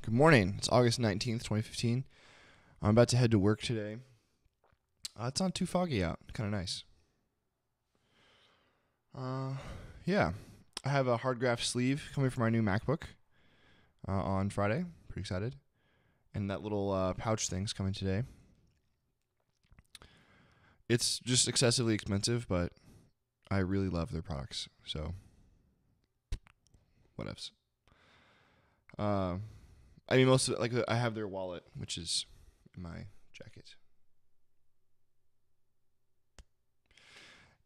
Good morning. It's August 19th, 2015. I'm about to head to work today. It's not too foggy out. Kind of nice. Yeah. I have a hard graft sleeve coming for my new MacBook on Friday. Pretty excited. And that little pouch thing's coming today. It's just excessively expensive, but I really love their products. So, whatevs. I mean, most of it, like, I have their wallet, which is in my jacket.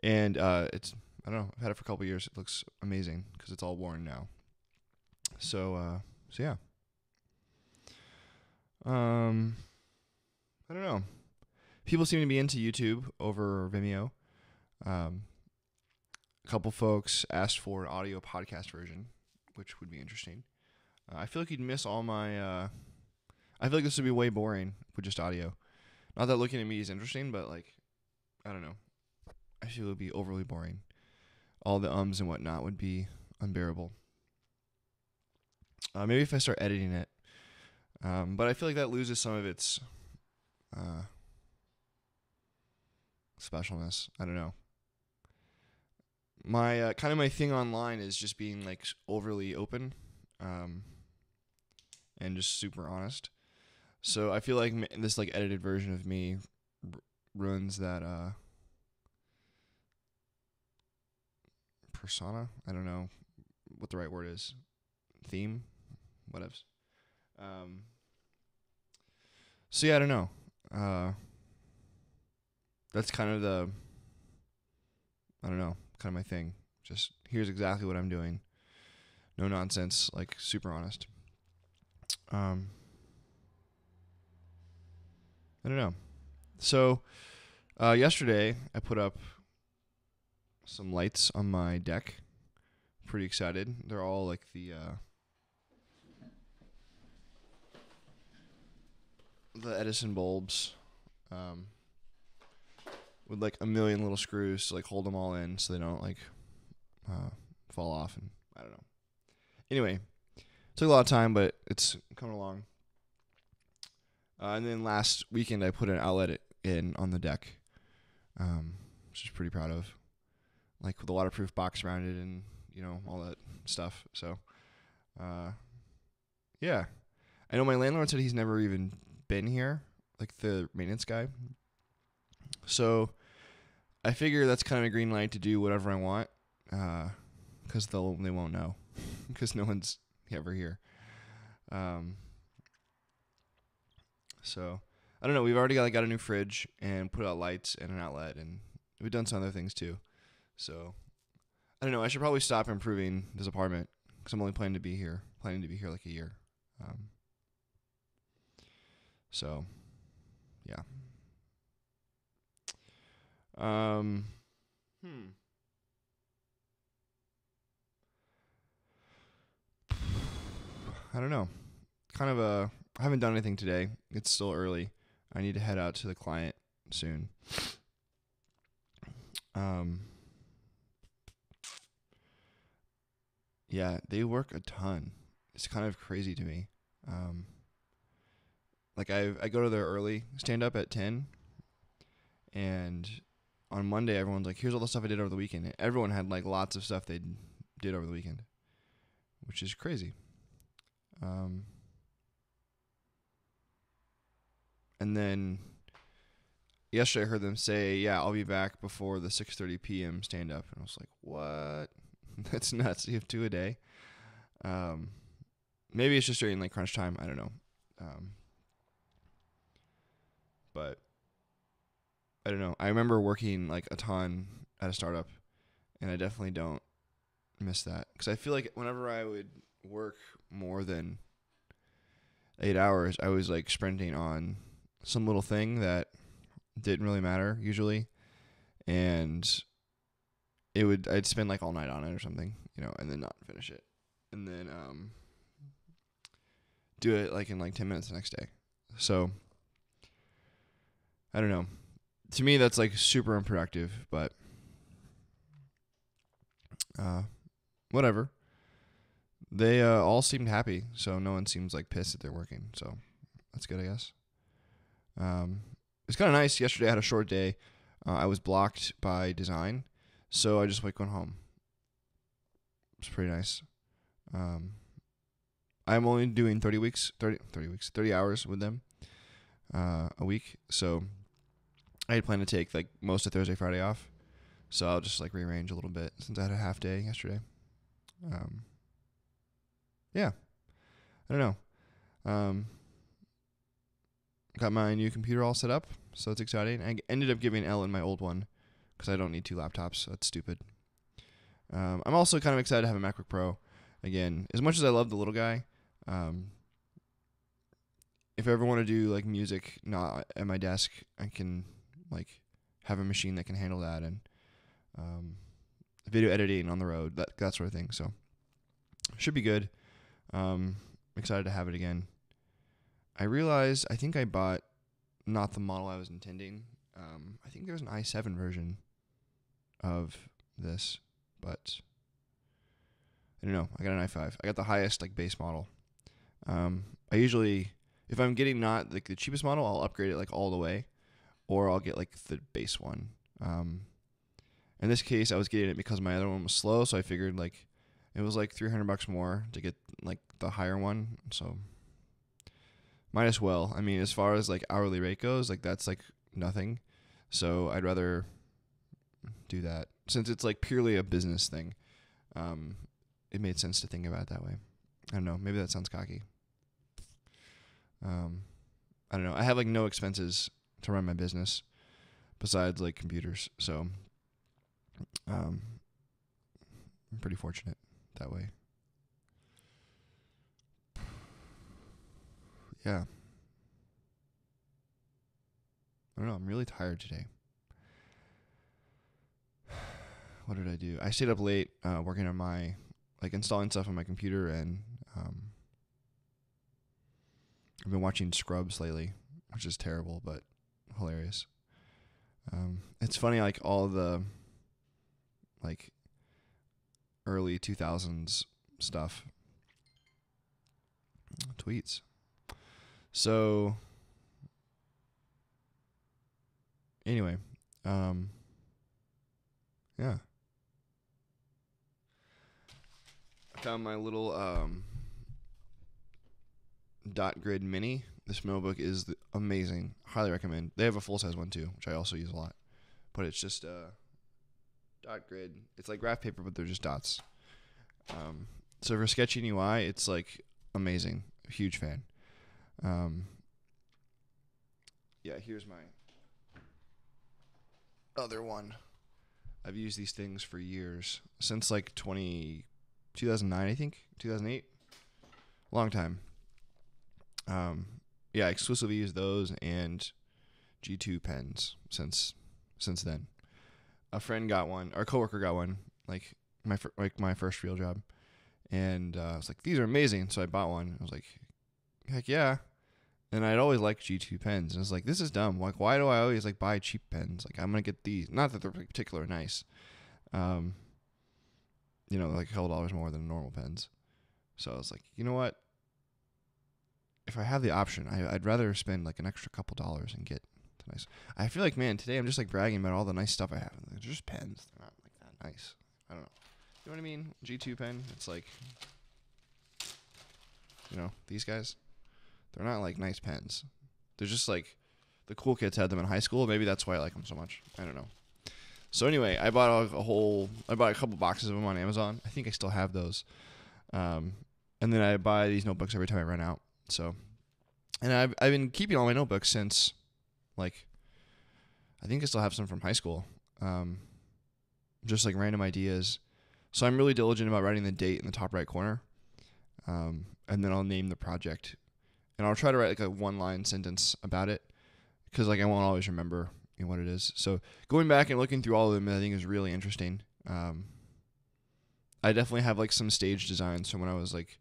And it's, I don't know, I've had it for a couple years. It looks amazing because it's all worn now. So yeah. I don't know. People seem to be into YouTube over Vimeo. A couple folks asked for an audio podcast version, which would be interesting. I feel like you'd miss all my... I feel like this would be way boring with just audio. Not that looking at me is interesting, but, like, I don't know. I feel it would be overly boring. All the ums and whatnot would be unbearable. Maybe if I start editing it. But I feel like that loses some of its specialness. I don't know. My kind of my thing online is just being, like, overly open and just super honest. So I feel like this, like, edited version of me ruins that persona. I don't know what the right word is. Theme? Whatevs. So yeah, I don't know. That's kind of I don't know, kind of my thing. Just here's exactly what I'm doing. No nonsense, like, super honest. I don't know. So, yesterday I put up some lights on my deck. Pretty excited. They're all like the Edison bulbs, with like a million little screws to, like, hold them all in so they don't, like, fall off, and I don't know. Anyway, took a lot of time, but it's coming along. And then last weekend I put an outlet in on the deck, which I'm pretty proud of, like, with a waterproof box around it and, you know, all that stuff. So, yeah. I know my landlord said he's never even been here, like the maintenance guy. So I figure that's kind of a green light to do whatever I want, because they won't know, because no one's ever here. So I don't know. We've already got a new fridge and put out lights and an outlet, and we've done some other things too. So I don't know. I should probably stop improving this apartment because I'm only planning to be here like a year. So yeah. I don't know. I haven't done anything today. It's still early. I need to head out to the client soon. Yeah, they work a ton. It's kind of crazy to me. Like, I go to their early stand up at 10, and on Monday everyone's like, here's all the stuff I did over the weekend. And everyone had, like, lots of stuff they did over the weekend, which is crazy. And then yesterday I heard them say, yeah, I'll be back before the 6:30 p.m. stand up. And I was like, what? That's nuts. You have 2 a day. Maybe it's just during, like, crunch time. I don't know. But I don't know. I remember working, like, a ton at a startup, and I definitely don't miss that. Because I feel like whenever I would work more than 8 hours, I was, like, sprinting on some little thing that didn't really matter usually, and I'd spend, like, all night on it or something, you know, and then not finish it, and then do it, like, in, like, 10 minutes the next day. So I don't know. To me, that's, like, super unproductive, but whatever. They all seemed happy, so no one seems like pissed that they're working. So that's good, I guess. It's kind of nice. Yesterday I had a short day. I was blocked by design, so I just went home. It's pretty nice. I'm only doing 30 hours with them a week. So I had planned to take like most of Thursday, Friday off. So I'll just like rearrange a little bit since I had a half day yesterday. Yeah, I don't know. Got my new computer all set up, so it's exciting. I ended up giving Ellen my old one because I don't need 2 laptops. So that's stupid. I'm also kind of excited to have a MacBook Pro again. As much as I love the little guy, if I ever want to do like music not at my desk, I can like have a machine that can handle that, and video editing on the road, that sort of thing. So should be good. Excited to have it again. I realized I think I bought not the model I was intending. I think there's an i7 version of this, but I don't know. I got an i5. I got the highest like base model. I usually, if I'm getting not like the cheapest model, I'll upgrade it like all the way, or I'll get like the base one. In this case, I was getting it because my other one was slow, so I figured like it was like $300 more to get like the higher one. So might as well. I mean, as far as like hourly rate goes, like that's like nothing. So I'd rather do that since it's like purely a business thing. It made sense to think about it that way. I don't know. Maybe that sounds cocky. I don't know. I have like no expenses to run my business besides like computers. So, I'm pretty fortunate that way. Yeah. I don't know. I'm really tired today. What did I do? I stayed up late working on my, like installing stuff on my computer, and I've been watching Scrubs lately, which is terrible, but hilarious. It's funny, like all the like early 2000s stuff. Tweets. So anyway, yeah. I found my little Dot Grid Mini. This notebook is amazing. Highly recommend. They have a full-size one too, which I also use a lot. But it's just Dot Grid. It's like graph paper, but they're just dots. So for sketching UI, it's like amazing. Huge fan. Yeah, here's my other one. I've used these things for years. Since like 2009, I think. 2008. Long time. Yeah, I exclusively use those and G2 pens since then. A friend got one, or a coworker got one, like my first real job, and I was like, these are amazing. So I bought one. I was like, heck yeah. And I'd always liked G2 pens, and I was like, this is dumb. Like, why do I always like buy cheap pens? Like, I'm gonna get these. Not that they're particularly nice. You know, like a couple dollars more than normal pens. So I was like, you know what? If I have the option, I'd rather spend like an extra couple dollars and get the nice. I feel like, man, today I'm just like bragging about all the nice stuff I have. They're just pens. They're not like that nice. I don't know. You know what I mean? G2 pen. It's like, you know, these guys. They're not like nice pens. They're just like the cool kids had them in high school. Maybe that's why I like them so much. I don't know. So anyway, I bought I bought a couple boxes of them on Amazon. I think I still have those. And then I buy these notebooks every time I run out. So, and I've been keeping all my notebooks since, like, I think I still have some from high school. Just like random ideas. So I'm really diligent about writing the date in the top right corner. And then I'll name the project. And I'll try to write like a 1-line sentence about it, because like I won't always remember, you know, what it is. So going back and looking through all of them, I think is really interesting. I definitely have like some stage designs from when I was like,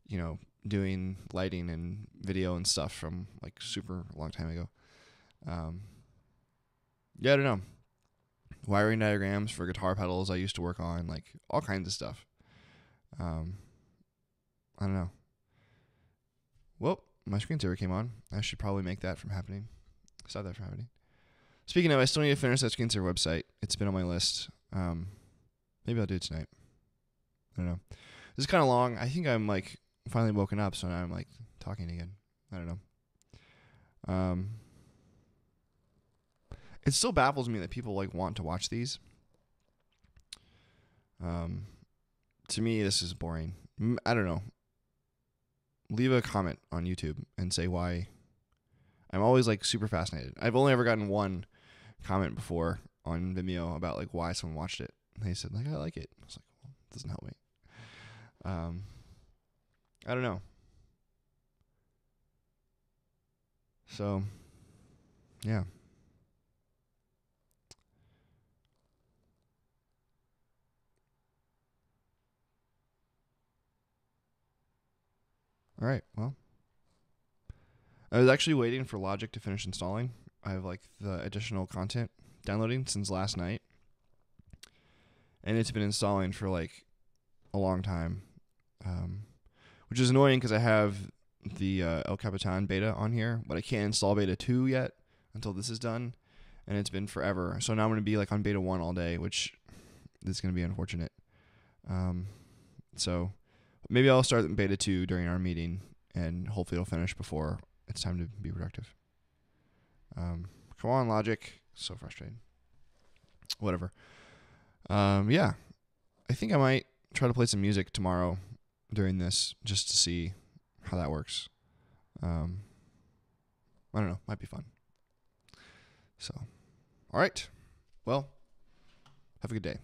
you know, doing lighting and video and stuff from like super long time ago. Yeah, I don't know. Wiring diagrams for guitar pedals I used to work on, like all kinds of stuff. I don't know. Well, my screensaver came on. I should probably make that from happening. Stop that from happening. Speaking of, I still need to finish that screensaver website. It's been on my list. Maybe I'll do it tonight. I don't know. This is kind of long. I think I'm like finally woken up, so now I'm like talking again. I don't know. It still baffles me that people like want to watch these. To me, this is boring. I don't know. Leave a comment on YouTube and say why. I'm always like super fascinated. I've only ever gotten one comment before on Vimeo about like why someone watched it. And they said like, I like it. I was like, well, it doesn't help me. I don't know. So, yeah. All right. Well, I was actually waiting for Logic to finish installing. I have like the additional content downloading since last night, and it's been installing for like a long time, which is annoying because I have the El Capitan beta on here, but I can't install beta 2 yet until this is done, and it's been forever. So now I'm going to be like on beta 1 all day, which is going to be unfortunate. So maybe I'll start beta 2 during our meeting, and hopefully it'll finish before it's time to be productive. Come on, Logic. So frustrating. Whatever. Yeah. I think I might try to play some music tomorrow during this just to see how that works. I don't know. Might be fun. So, all right. Well, have a good day.